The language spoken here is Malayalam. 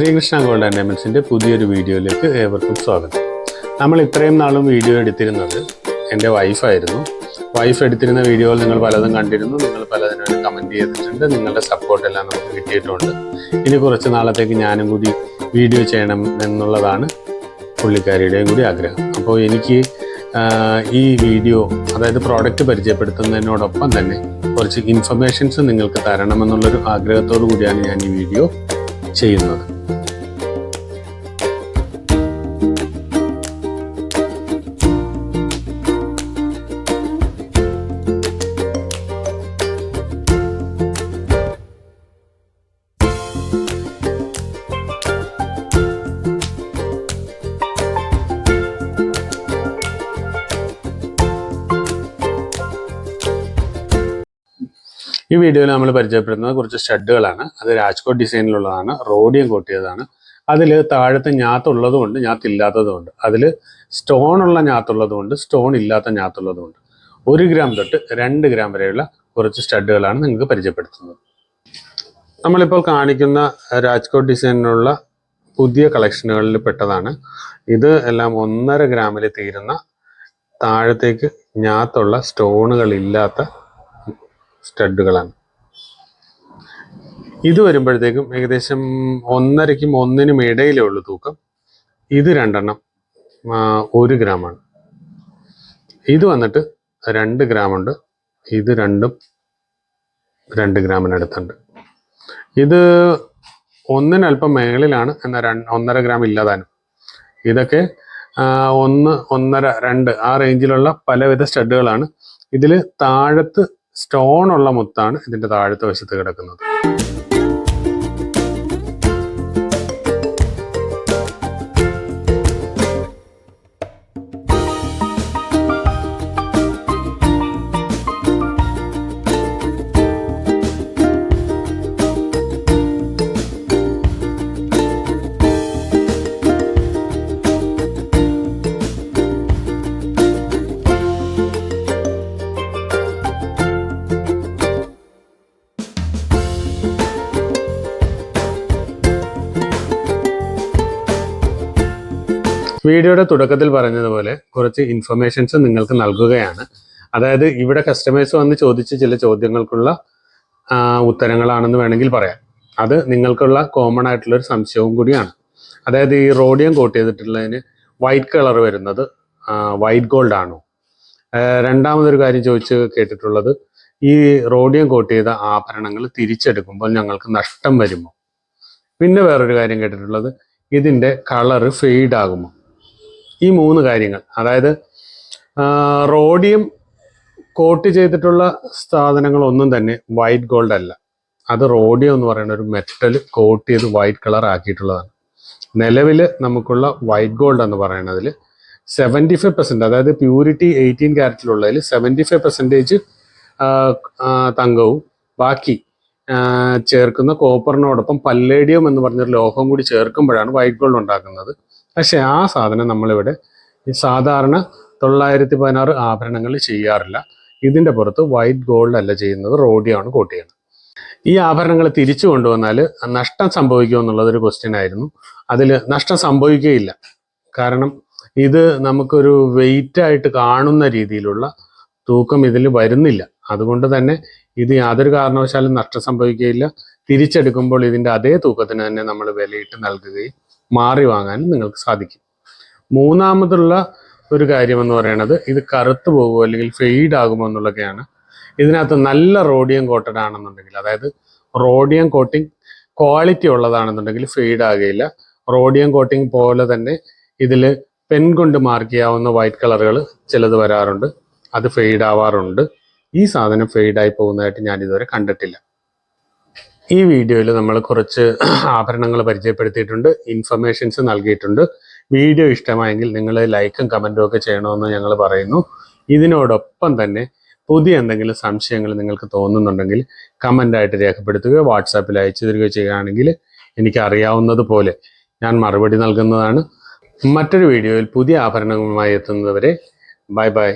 ശ്രീകൃഷ്ണ ഗോൾഡ് ആൻഡ് ഡയമണ്ട്സിൻ്റെ പുതിയൊരു വീഡിയോയിലേക്ക് ഏവർക്കും സ്വാഗതം. നമ്മൾ ഇത്രയും നാളും വീഡിയോ എടുത്തിരുന്നത് എൻ്റെ വൈഫായിരുന്നു. വൈഫ് എടുത്തിരുന്ന വീഡിയോകൾ നിങ്ങൾ പലതും കണ്ടിരുന്നു, നിങ്ങൾ പലതിനും കമൻറ്റ് ചെയ്തിട്ടുണ്ട്, നിങ്ങളുടെ സപ്പോർട്ടെല്ലാം നമുക്ക് കിട്ടിയിട്ടുണ്ട്. ഇനി കുറച്ച് നാളത്തേക്ക് ഞാനും കൂടി വീഡിയോ ചെയ്യണം എന്നുള്ളതാണ് പുള്ളിക്കാരിയുടെയും കൂടി ആഗ്രഹം. അപ്പോൾ എനിക്ക് ഈ വീഡിയോ, അതായത് പ്രോഡക്റ്റ് പരിചയപ്പെടുത്തുന്നതിനോടൊപ്പം തന്നെ കുറച്ച് ഇൻഫർമേഷൻസ് നിങ്ങൾക്ക് തരണമെന്നുള്ളൊരു ആഗ്രഹത്തോടു കൂടിയാണ് ഞാൻ ഈ വീഡിയോ ചെയ്യുന്നത്. ഈ വീഡിയോയിൽ നമ്മൾ പരിചയപ്പെടുന്നത് കുറച്ച് സ്റ്റഡുകളാണ്. അത് രാജ്കോട്ട് ഡിസൈനിലുള്ളതാണ്, റോഡിയം കോട്ട് ചെയ്തതാണ്. അതിൽ താഴത്തെ ഞാത്തുള്ളതുകൊണ്ട് ഞാത്തില്ലാത്തതുകൊണ്ട്, അതിൽ സ്റ്റോൺ ഉള്ള ഞാത്തുള്ളതുകൊണ്ട് സ്റ്റോൺ ഇല്ലാത്ത ഞാത്തുള്ളതുകൊണ്ട് 1 ഗ്രാം തൊട്ട് 2 ഗ്രാം വരെയുള്ള കുറച്ച് സ്റ്റഡുകളാണ് നിങ്ങൾക്ക് പരിചയപ്പെടുത്തുന്നത്. നമ്മളിപ്പോൾ കാണിക്കുന്ന രാജ്കോട്ട് ഡിസൈനിലുള്ള പുതിയ കളക്ഷനുകളിൽ പെട്ടതാണ്. ഇത് എല്ലാം 1.5 ഗ്രാമിൽ തീരുന്ന, താഴത്തേക്ക് ഞാത്തുള്ള സ്റ്റോണുകളില്ലാത്ത സ്റ്റഡുകളാണ്. ഇത് വരുമ്പോഴത്തേക്കും ഏകദേശം 1.5-ക്കും 1-നും ഇടയിലേ ഉള്ളൂ തൂക്കം. ഇത് 2 1 ഗ്രാമാണ്. ഇത് വന്നിട്ട് 2 ഗ്രാമുണ്ട്. ഇത് രണ്ടും 2 ഗ്രാമിനടുത്തുണ്ട്. ഇത് 1-ന് അല്പം മേളിലാണ്, എന്നാൽ 1.5 ഗ്രാം ഇല്ലാതാനും. ഇതൊക്കെ 1, 1.5, 2 ആ റേഞ്ചിലുള്ള പലവിധ സ്റ്റഡുകളാണ്. ഇതിൽ താഴത്ത് സ്റ്റോൺ ഉള്ള മുത്താണ് ഇതിൻ്റെ താഴത്തെ വശത്ത് കിടക്കുന്നത്. വീഡിയോയുടെ തുടക്കത്തിൽ പറഞ്ഞതുപോലെ കുറച്ച് ഇൻഫർമേഷൻസ് നിങ്ങൾക്ക് നൽകുകയാണ്. അതായത് ഇവിടെ കസ്റ്റമേഴ്സ് വന്ന് ചോദിച്ച ചില ചോദ്യങ്ങൾക്കുള്ള ഉത്തരങ്ങളാണെന്ന് വേണമെങ്കിൽ പറയാം. അത് നിങ്ങൾക്കുള്ള കോമൺ ആയിട്ടുള്ളൊരു സംശയവും കൂടിയാണ്. അതായത് ഈ റോഡിയം കോട്ട് ചെയ്തിട്ടുള്ളതിന് വൈറ്റ് കളർ വരുന്നത് വൈറ്റ് ഗോൾഡ് ആണോ? രണ്ടാമതൊരു കാര്യം ചോദിച്ച് കേട്ടിട്ടുള്ളത്, ഈ റോഡിയം കോട്ട് ചെയ്ത ആഭരണങ്ങൾ തിരിച്ചെടുക്കുമ്പോൾ ഞങ്ങൾക്ക് നഷ്ടം വരുമോ? പിന്നെ വേറൊരു കാര്യം കേട്ടിട്ടുള്ളത്, ഇതിൻ്റെ കളറ് ഫെയ്ഡ് ആകുമോ? ഈ 3 കാര്യങ്ങൾ, അതായത് റോഡിയം കോട്ട് ചെയ്തിട്ടുള്ള സാധനങ്ങളൊന്നും തന്നെ വൈറ്റ് ഗോൾഡ് അല്ല. അത് റോഡിയം എന്ന് പറയുന്ന ഒരു മെറ്റൽ കോട്ട് ചെയ്ത് വൈറ്റ് കളർ ആക്കിയിട്ടുള്ളതാണ്. നിലവിൽ നമുക്കുള്ള വൈറ്റ് ഗോൾഡ് എന്ന് പറയുന്നതിൽ 75%, അതായത് പ്യൂരിറ്റി 18 ക്യാരറ്റിലുള്ളതിൽ 75% തങ്കവും ബാക്കി ചേർക്കുന്ന കോപ്പറിനോടൊപ്പം പല്ലേഡിയം എന്ന് പറഞ്ഞൊരു ലോഹം കൂടി ചേർക്കുമ്പോഴാണ് വൈറ്റ് ഗോൾഡ് ഉണ്ടാക്കുന്നത്. പക്ഷെ ആ സാധനം നമ്മളിവിടെ സാധാരണ 916 ആഭരണങ്ങൾ ചെയ്യാറില്ല. ഇതിൻ്റെ പുറത്ത് വൈറ്റ് ഗോൾഡ് അല്ല ചെയ്യുന്നത്, റോഡിയമാണ് കോട്ട് ചെയ്യുന്നത്. ഈ ആഭരണങ്ങൾ തിരിച്ചു കൊണ്ടുവന്നാൽ നഷ്ടം സംഭവിക്കുമോ എന്നുള്ളതൊരു ക്വസ്റ്റ്യൻ ആയിരുന്നു. അതിൽ നഷ്ടം സംഭവിക്കുകയില്ല. കാരണം ഇത് നമുക്കൊരു വെയിറ്റ് ആയിട്ട് കാണുന്ന രീതിയിലുള്ള തൂക്കം ഇതിൽ വരുന്നില്ല. അതുകൊണ്ട് തന്നെ ഇത് യാതൊരു കാരണവശാലും നഷ്ടം സംഭവിക്കുകയില്ല. തിരിച്ചെടുക്കുമ്പോൾ ഇതിൻ്റെ അതേ തൂക്കത്തിന് തന്നെ നമ്മൾ വിലയിട്ട് നൽകുകയും മാറി വാങ്ങാനും നിങ്ങൾക്ക് സാധിക്കും. മൂന്നാമതുള്ള ഒരു കാര്യമെന്ന് പറയുന്നത്, ഇത് കറുത്തു പോകുമോ അല്ലെങ്കിൽ ഫെയ്ഡ് ആകുമോ എന്നുള്ളതൊക്കെയാണ്. ഇതിനകത്ത് നല്ല റോഡിയം കോട്ടഡ് ആണെന്നുണ്ടെങ്കിൽ, അതായത് റോഡിയം കോട്ടിങ് ക്വാളിറ്റി ഉള്ളതാണെന്നുണ്ടെങ്കിൽ ഫെയ്ഡ് ആകുകയില്ല. റോഡിയം കോട്ടിങ് പോലെ തന്നെ ഇതിൽ പെൻ കൊണ്ട് മാർക്ക് ചെയ്യാവുന്ന വൈറ്റ് കളറുകൾ ചിലത് വരാറുണ്ട്, അത് ഫെയ്ഡ് ആവാറുണ്ട്. ഈ സാധനം ഫെയ്ഡായി പോകുന്നതായിട്ട് ഞാൻ ഇതുവരെ കണ്ടിട്ടില്ല. ഈ വീഡിയോയിൽ നമ്മൾ കുറച്ച് ആഭരണങ്ങൾ പരിചയപ്പെടുത്തിയിട്ടുണ്ട്, ഇൻഫർമേഷൻസ് നൽകിയിട്ടുണ്ട്. വീഡിയോ ഇഷ്ടമായെങ്കിൽ നിങ്ങൾ ലൈക്കും കമൻറ്റും ഒക്കെ ചെയ്യണമെന്ന് ഞങ്ങൾ പറയുന്നു. ഇതിനോടൊപ്പം തന്നെ പുതിയ എന്തെങ്കിലും സംശയങ്ങൾ നിങ്ങൾക്ക് തോന്നുന്നുണ്ടെങ്കിൽ കമൻ്റായിട്ട് രേഖപ്പെടുത്തുകയോ വാട്സാപ്പിൽ അയച്ചു തരികയോ ചെയ്യുകയാണെങ്കിൽ എനിക്ക് അറിയാവുന്നത് പോലെ ഞാൻ മറുപടി നൽകുന്നതാണ്. മറ്റൊരു വീഡിയോയിൽ പുതിയ ആഭരണങ്ങളുമായി എത്തുന്നതുവരെ ബൈ ബൈ.